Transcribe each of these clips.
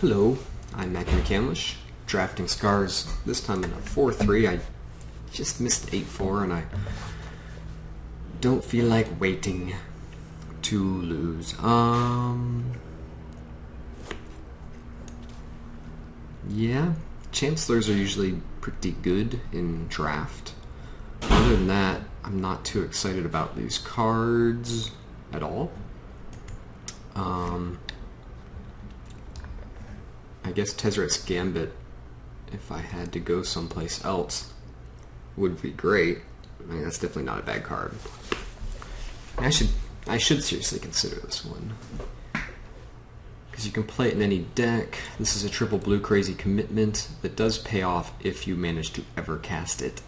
Hello, I'm Matt McCandlish, drafting Scars, this time in a 4-3. I just missed 8-4 and I don't feel like waiting to lose. Yeah, Chancellors are usually pretty good in draft. Other than that, I'm not too excited about these cards at all. I guess Tezzeret's Gambit, if I had to go someplace else, would be great. I mean, that's definitely not a bad card. I should seriously consider this one. Because you can play it in any deck. This is a triple blue crazy commitment that does pay off if you manage to ever cast it.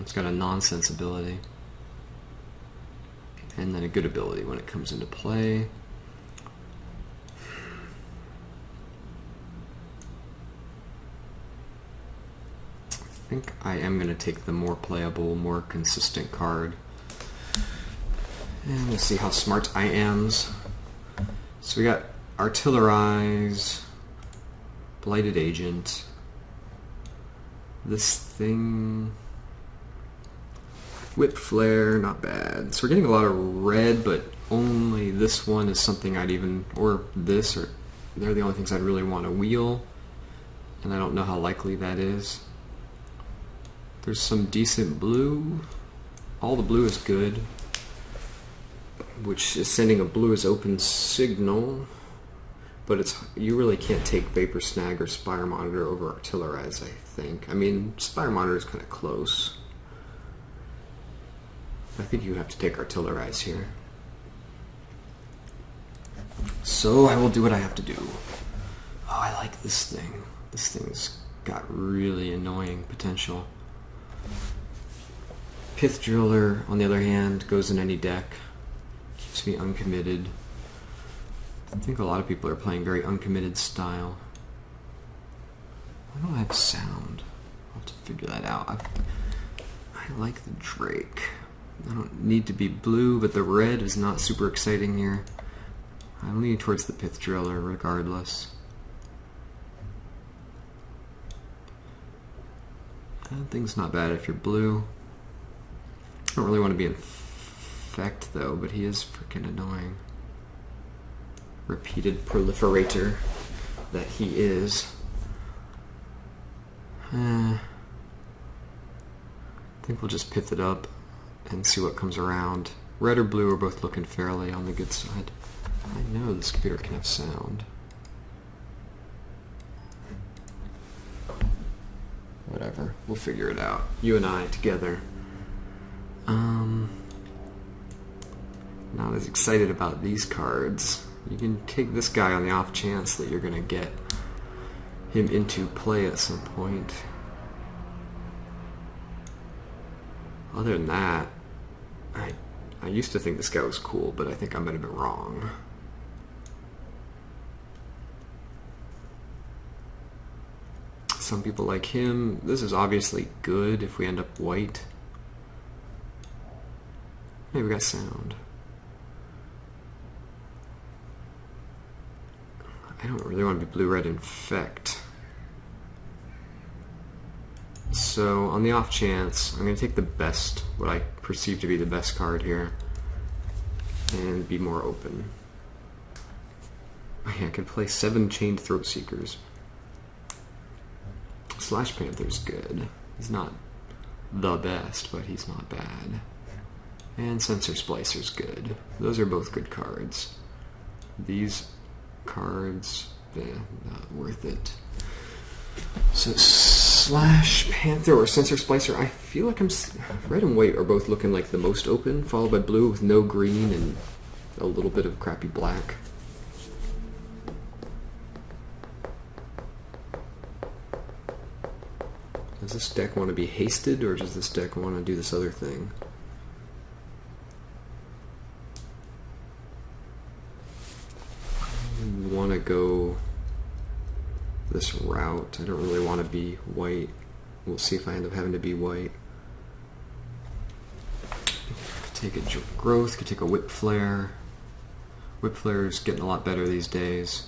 It's got a nonsense ability. And then a good ability when it comes into play. I think I am going to take the more playable, more consistent card. And we'll see how smart I am. So we got Artillerize, Blighted Agent, this thing, Whip Flare, not bad. So we're getting a lot of red, but only this one is something I'd even, or this, or they're the only things I'd really want to wheel. And I don't know how likely that is. There's some decent blue. All the blue is good, which is sending a blue as open signal, but you really can't take Vapor Snag or Spire Monitor over Artillerize, I think. I mean, Spire Monitor is kind of close. I think you have to take Artillerize here. So I will do what I have to do. Oh, I like this thing. This thing's got really annoying potential. Pith Driller, on the other hand, goes in any deck. Keeps me uncommitted. I think a lot of people are playing very uncommitted style. Why don't I have sound? I'll have to figure that out. I like the Drake. I don't need to be blue, but the red is not super exciting here. I'm leaning towards the Pith Driller regardless. That thing's not bad if you're blue. I don't really want to be infect though, but he is freaking annoying. Repeated proliferator that he is. I think we'll just pith it up and see what comes around. Red or blue are both looking fairly on the good side. I know this computer can have sound. Whatever, we'll figure it out. You and I together. Not as excited about these cards. You can take this guy on the off chance that you're gonna get him into play at some point. Other than that, I used to think this guy was cool, but I think I might have been wrong. Some people like him. This is obviously good if we end up white. Hey, we got sound. I don't really want to be blue-red infect. So on the off chance, I'm going to take the best, what I perceive to be the best card here, and be more open. Okay, I could play 7 Chained Throat Seekers. Slash Panther's good. He's not the best, but he's not bad. And Sensor Splicer's good. Those are both good cards. These cards, not worth it. So Slash Panther or Sensor Splicer, I feel like red and white are both looking like the most open, followed by blue with no green and a little bit of crappy black. Does this deck want to be hasted, or does this deck want to do this other thing? I want to go this route. I don't really want to be white. We'll see if I end up having to be white. Could take a Growth, could take a Whip Flare. Whip Flare's getting a lot better these days.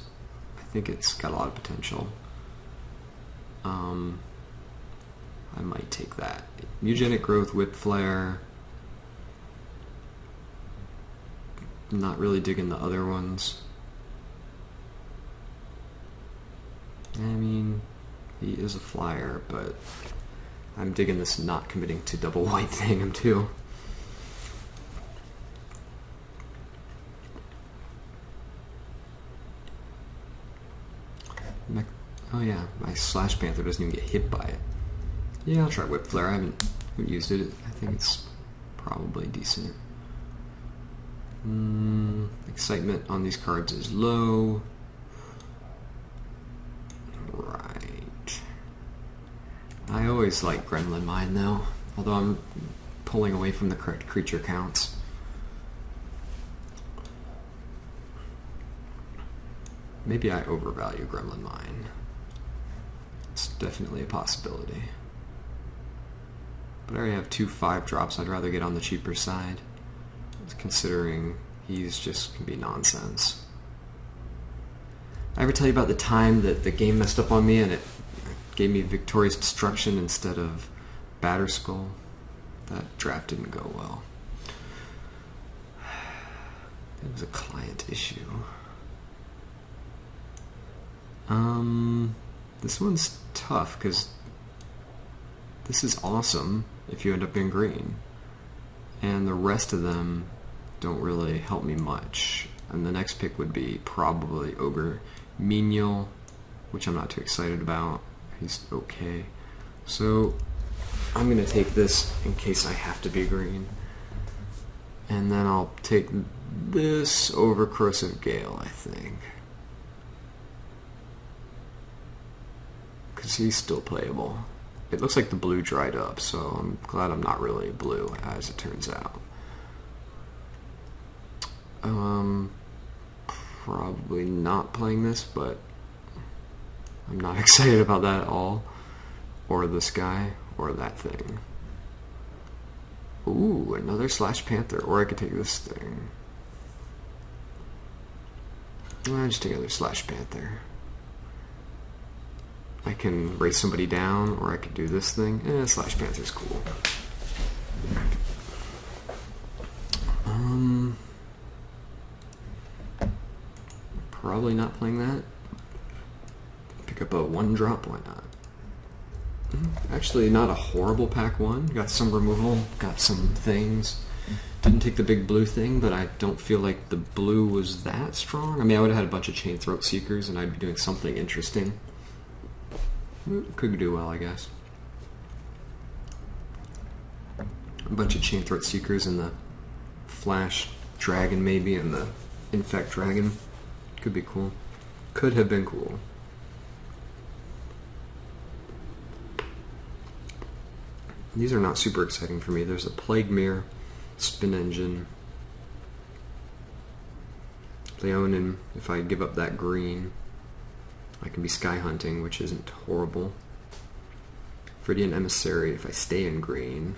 I think it's got a lot of potential. I might take that. Mutagenic Growth, Whip Flare. Not really digging the other ones. I mean, he is a flyer, but I'm digging this not committing to double white thing too. Oh yeah, my Slash Panther doesn't even get hit by it. Yeah, I'll try Whip Flare. I haven't used it. I think it's probably decent. Excitement on these cards is low. Right. I always like Gremlin Mine though, although I'm pulling away from the correct creature counts. Maybe I overvalue Gremlin Mine. It's definitely a possibility. But I already have 2 5-drops. I'd rather get on the cheaper side, considering he's just can be nonsense. I ever tell you about the time that the game messed up on me and it gave me Victorious Destruction instead of Batterskull? That draft didn't go well. It was a client issue. This one's tough because this is awesome if you end up in green, and the rest of them don't really help me much. And the next pick would be probably Ogre Menial, which I'm not too excited about. He's okay. So I'm going to take this in case I have to be green. And then I'll take this over Corrosive Gale, I think. Because he's still playable. It looks like the blue dried up, so I'm glad I'm not really blue, as it turns out. Probably not playing this, but I'm not excited about that at all. Or this guy, or that thing. Ooh, another Slash Panther, or I could take this thing. I'll just take another Slash Panther. I can race somebody down, or I could do this thing. Slash Panther's cool. Probably not playing that. Pick up a 1-drop, why not? Actually, not a horrible pack 1. Got some removal, got some things. Didn't take the big blue thing, but I don't feel like the blue was that strong. I mean, I would have had a bunch of Chain Throat Seekers, and I'd be doing something interesting. Could do well, I guess. A bunch of Chain Throat Seekers and the Flash Dragon, maybe, and the Infect Dragon. Could be cool. Could have been cool. These are not super exciting for me. There's a Plague Mirror, Spin Engine, Leonin. If I give up that green, I can be Sky Hunting, which isn't horrible. Phrydian Emissary, if I stay in green.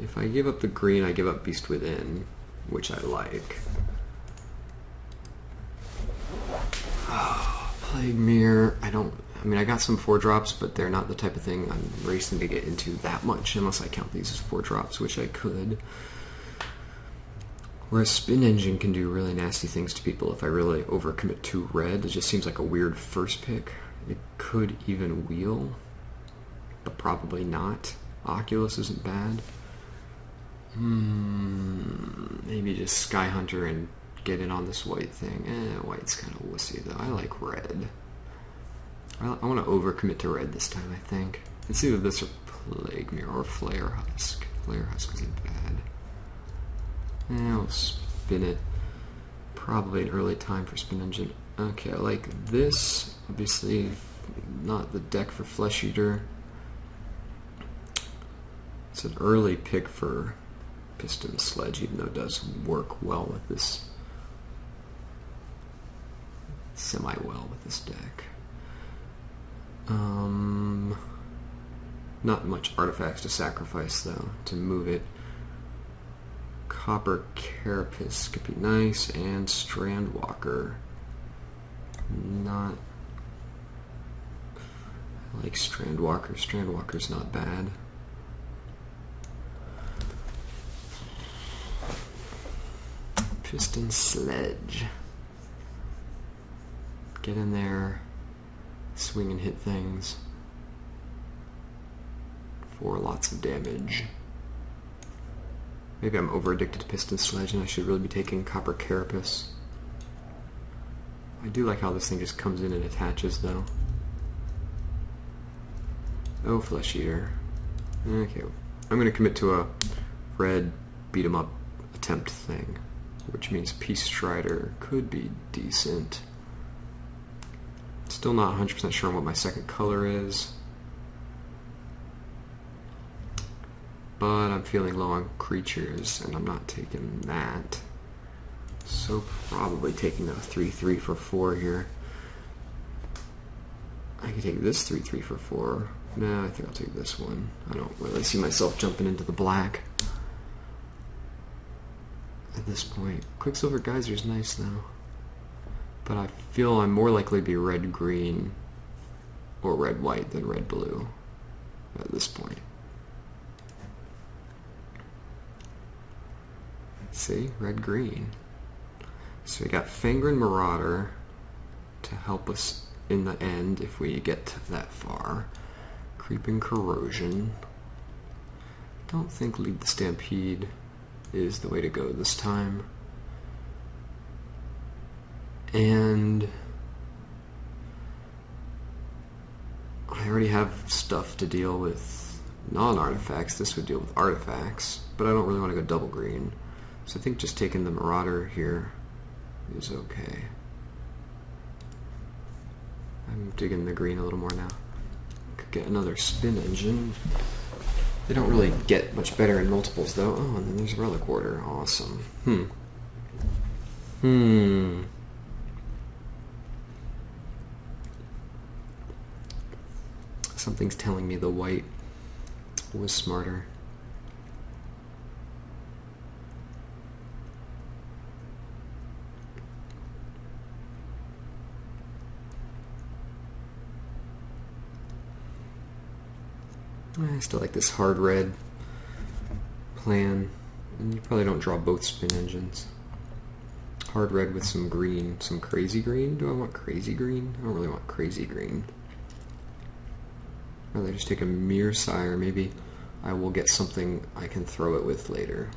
If I give up the green, I give up Beast Within, which I like. Oh, Plague Mirror, I mean, I got some 4-drops, but they're not the type of thing I'm racing to get into that much, unless I count these as 4-drops, which I could. Whereas Spin Engine can do really nasty things to people if I really overcommit to red. It just seems like a weird first pick. It could even wheel, but probably not. Oculus isn't bad. Maybe just Sky Hunter and get in on this white thing. White's kind of wussy though. I like red. I want to overcommit to red this time, I think. It's either this or Plague Mirror or Flare Husk. Flare Husk isn't bad. I'll spin it. Probably an early time for Spin Engine. Okay, I like this. Obviously, not the deck for Flesh Eater. It's an early pick for Piston Sledge, even though it does work well with this. Semi-well with this deck. Not much artifacts to sacrifice, though, to move it. Copper Carapace could be nice, and Strandwalker. Not... I like Strandwalker. Strandwalker's not bad. Piston Sledge. Get in there, swing and hit things for lots of damage. Maybe I'm over addicted to Piston Sledge and I should really be taking Copper Carapace. I do like how this thing just comes in and attaches though. Oh, Flesh Eater. Okay, I'm gonna commit to a red beat 'em up attempt thing, which means Peace Strider could be decent. Still not 100% sure on what my second color is, but I'm feeling low on creatures and I'm not taking that, so probably taking a 3/3 for 4 here. I could take this 3/3 for 4. No, I think I'll take this one. I don't really see myself jumping into the black at this point. Quicksilver Geyser is nice though, but I feel I'm more likely to be red-green or red-white than red-blue at this point. See? Red-green. So we got Fangren Marauder to help us in the end if we get that far. Creeping Corrosion. Don't think Lead the Stampede is the way to go this time. And I already have stuff to deal with non-artifacts. This would deal with artifacts, but I don't really want to go double green. So I think just taking the Marauder here is okay. I'm digging the green a little more now. Could get another Spin Engine. They don't really get much better in multiples though. Oh, and then there's Relic Order. Awesome. Something's telling me the white was smarter. I still like this hard red plan, and you probably don't draw both Spin Engines. Hard red with some green, some crazy green. Do I want crazy green? I don't really want crazy green. I'd rather just take a Mirror-Sire. Maybe I will get something I can throw it with later.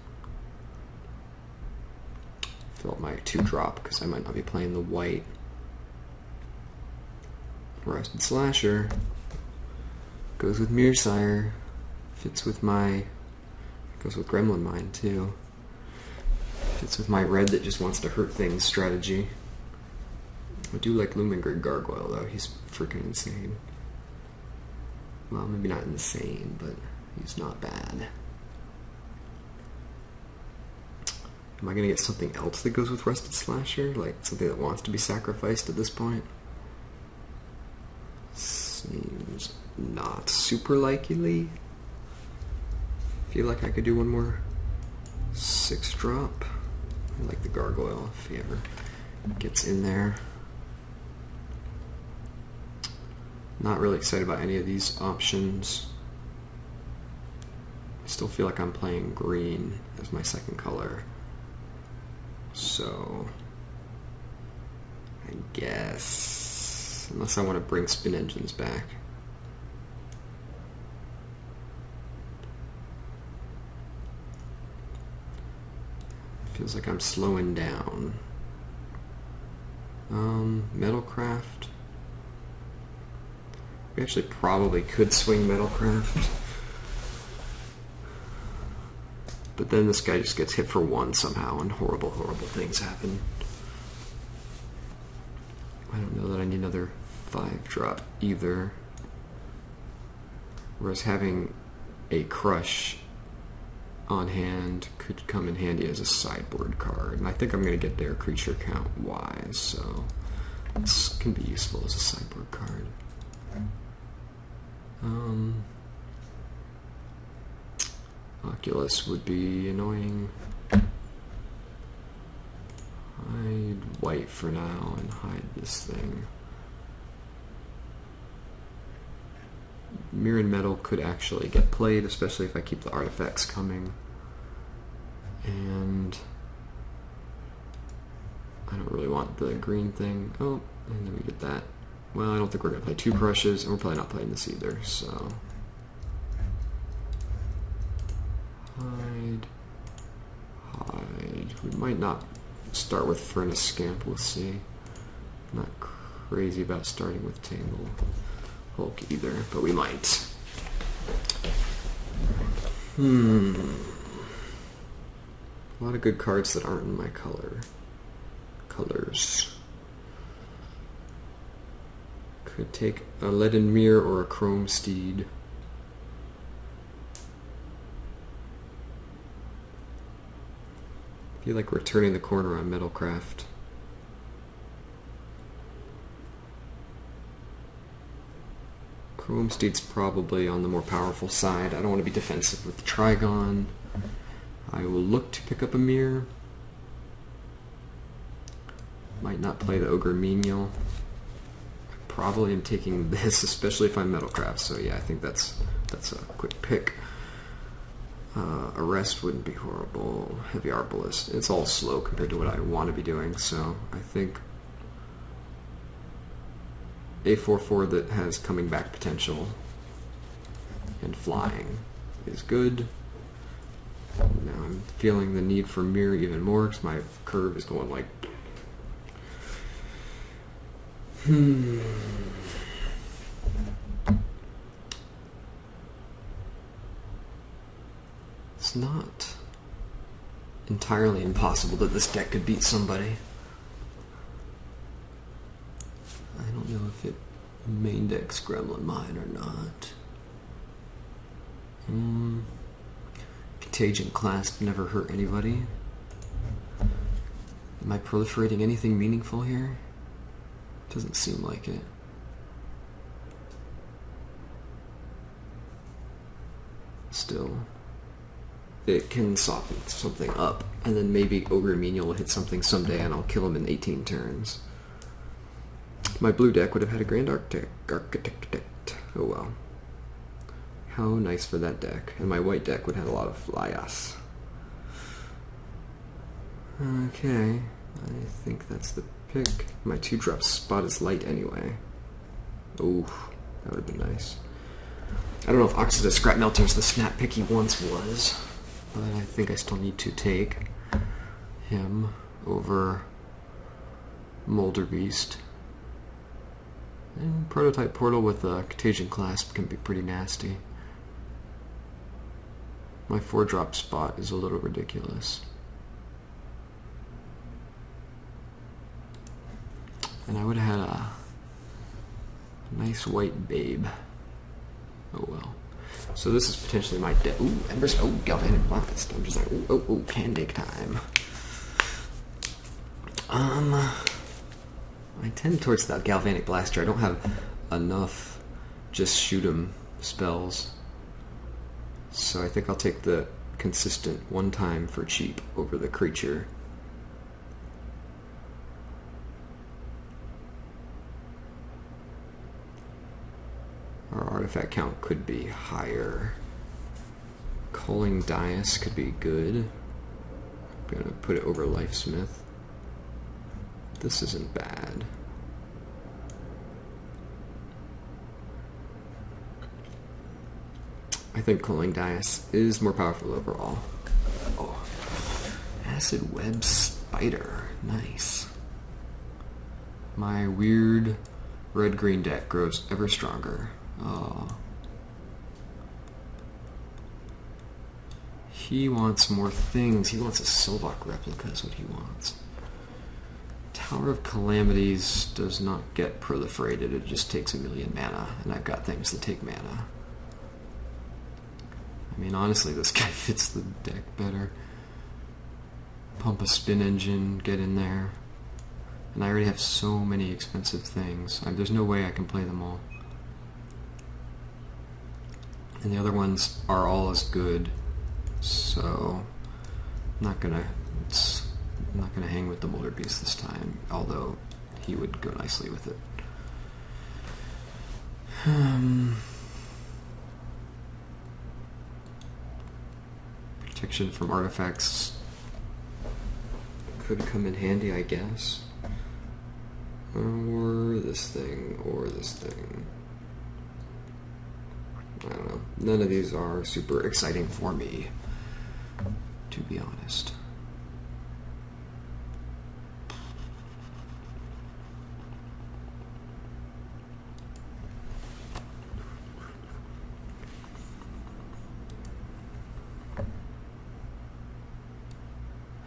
Fill up my 2-drop because I might not be playing the white. Rusted Slasher. Goes with Mirror-Sire. Fits with my... Goes with Gremlin Mine too. Fits with my red that just wants to hurt things strategy. I do like Lumengrid Gargoyle though. He's freaking insane. Well, maybe not insane, but he's not bad. Am I gonna get something else that goes with Rusted Slasher? Like something that wants to be sacrificed at this point? Seems not super likely. Feel like I could do one more 6-drop. I like the Gargoyle if he ever gets in there. Not really excited about any of these options. I still feel like I'm playing green as my second color. So I guess, unless I want to bring Spin Engines back. Feels like I'm slowing down. Metalcraft. We actually probably could swing Metalcraft. But then this guy just gets hit for 1 somehow and horrible, horrible things happen. I don't know that I need another 5-drop either. Whereas having a Crush on hand could come in handy as a sideboard card. And I think I'm going to get their creature count wise, so this can be useful as a sideboard card. Oculus would be annoying. white for now and hide this thing. Mirror and metal could actually get played, especially if I keep the artifacts coming. And I don't really want the green thing. Oh, and then we get that. Well, I don't think we're going to play 2 crushes, and we're probably not playing this either, so... Hide. We might not start with Furnace Scamp, we'll see. I'm not crazy about starting with Tangle Hulk either, but we might. A lot of good cards that aren't in my colors. Could take a Leaden Mirror or a Chrome Steed. I feel like we're turning the corner on Metalcraft. Chrome Steed's probably on the more powerful side. I don't want to be defensive with the Trigon. I will look to pick up a mirror. Might not play the Ogre Menial. Probably am taking this, especially if I'm Metalcraft. So yeah, I think that's a quick pick. Arrest wouldn't be horrible. Heavy Arbalist. It's all slow compared to what I want to be doing, so I think a 4/4 that has coming back potential and flying is good. Now I'm feeling the need for mirror even more because my curve is going like... It's not entirely impossible that this deck could beat somebody. I don't know if it main decks Gremlin Mine or not. Contagion Clasp never hurt anybody. Am I proliferating anything meaningful here? Doesn't seem like it. Still, it can soften something up, and then maybe Ogre Menial will hit something someday and I'll kill him in 18 turns. My blue deck would have had a Grand Architect. Oh well. How nice for that deck. And my white deck would have a lot of Flyas. Okay, I think that's the pick. My 2-drop spot is light anyway. Oh, that would have been nice. I don't know if Oxida Scrap Melter is the snap pick he once was, but I think I still need to take him over Molder Beast. And Prototype Portal with a Contagion Clasp can be pretty nasty. My 4-drop spot is a little ridiculous. And I would have had a nice white babe. Oh well. So this is potentially my deck. Ooh, Embers. Oh, Galvanic Blast. I'm just like, ooh, Candake time. I tend towards that Galvanic Blaster. I don't have enough just shoot 'em spells. So I think I'll take the consistent 1-time for cheap over the creature. Our artifact count could be higher. Culling Dais could be good. I'm gonna put it over Lifesmith. This isn't bad. I think Culling Dais is more powerful overall. Oh, Acid Web Spider, nice. My weird red-green deck grows ever stronger. Oh. He wants more things. He wants a Sylvok replica is what he wants. Tower of Calamities does not get proliferated. It just takes 1,000,000 mana, and I've got things that take mana. I mean, honestly, this guy fits the deck better. Pump a Spin Engine, get in there. And I already have so many expensive things. There's no way I can play them all. And the other ones are all as good, so I'm not gonna I'm not going to hang with the Molder Beast this time, although he would go nicely with it. Protection from artifacts could come in handy, I guess. Or this thing, or this thing. I don't know. None of these are super exciting for me, to be honest.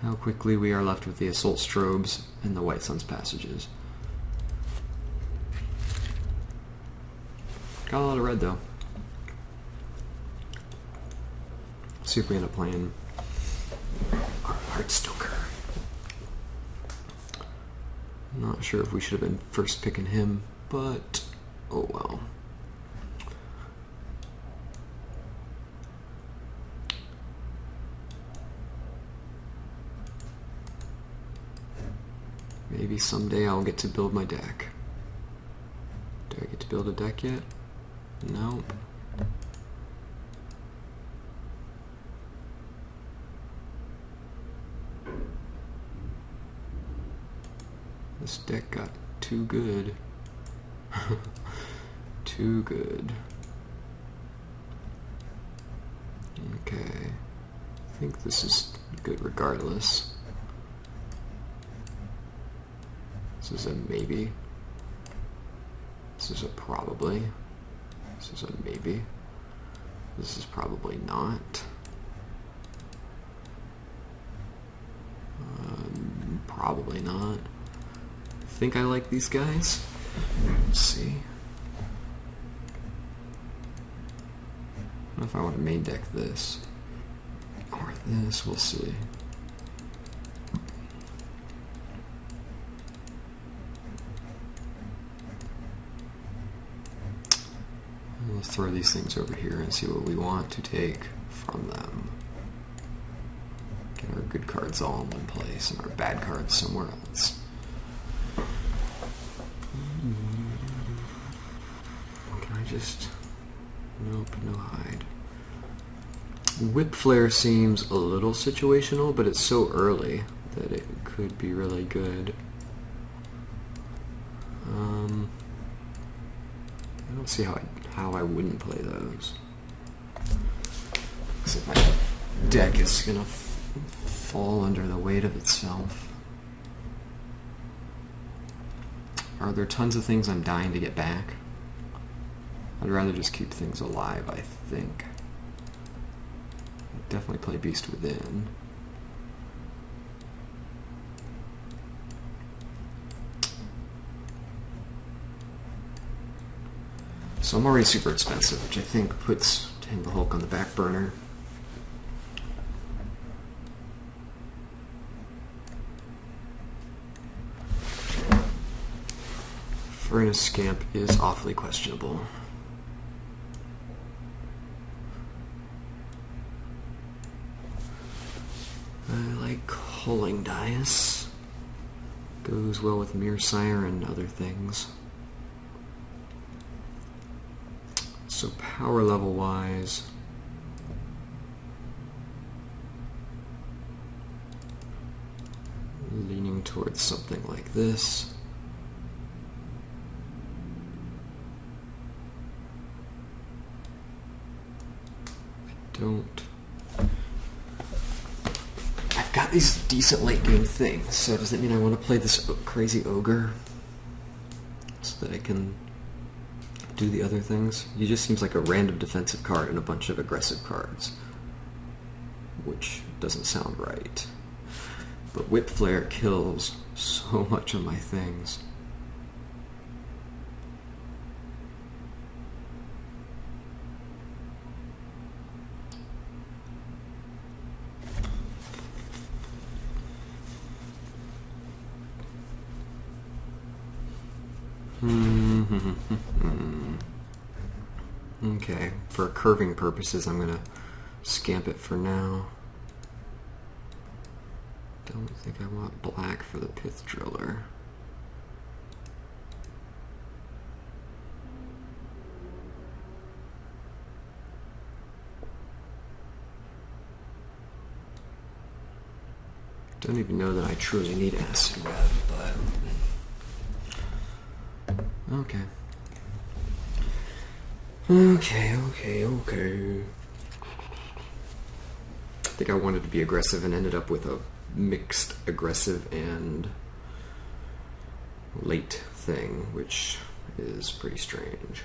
How quickly we are left with the Assault Strobes and the White Sun's Passages. Got a lot of red though. See if we end up playing our Heartstoker. I'm not sure if we should have been first picking him, but oh well. Maybe someday I'll get to build my deck. Do I get to build a deck yet? No. This deck got too good. Too good. Okay. I think this is good regardless. This is a maybe. This is a probably. This is a maybe. This is probably not. Probably not. I think I like these guys. Let's see. I don't know if I want to main deck this or this. We'll see. We'll throw these things over here and see what we want to take from them. Get our good cards all in one place and our bad cards somewhere else. Can I just... Nope, no hide. Whip Flare seems a little situational, but it's so early that it could be really good. I don't see how I wouldn't play those. Except my deck is gonna fall under the weight of itself. Are there tons of things I'm dying to get back? I'd rather just keep things alive, I think. I'd definitely play Beast Within. So I'm already super expensive, which I think puts Tangle Hulk on the back burner. Furnace Scamp is awfully questionable. I like Hulling Dice. Goes well with Mirror Sire and other things. So power level wise, leaning towards something like this. I've got these decent late game things, so does that mean I want to play this crazy ogre so that I can do the other things? He just seems like a random defensive card and a bunch of aggressive cards, which doesn't sound right. But Whip Flare kills so much of my things. Okay, for curving purposes, I'm gonna scamp it for now. Don't think I want black for the pith driller. Don't even know that I truly need acid web, but okay. Okay. I think I wanted to be aggressive and ended up with a mixed aggressive and late thing, which is pretty strange.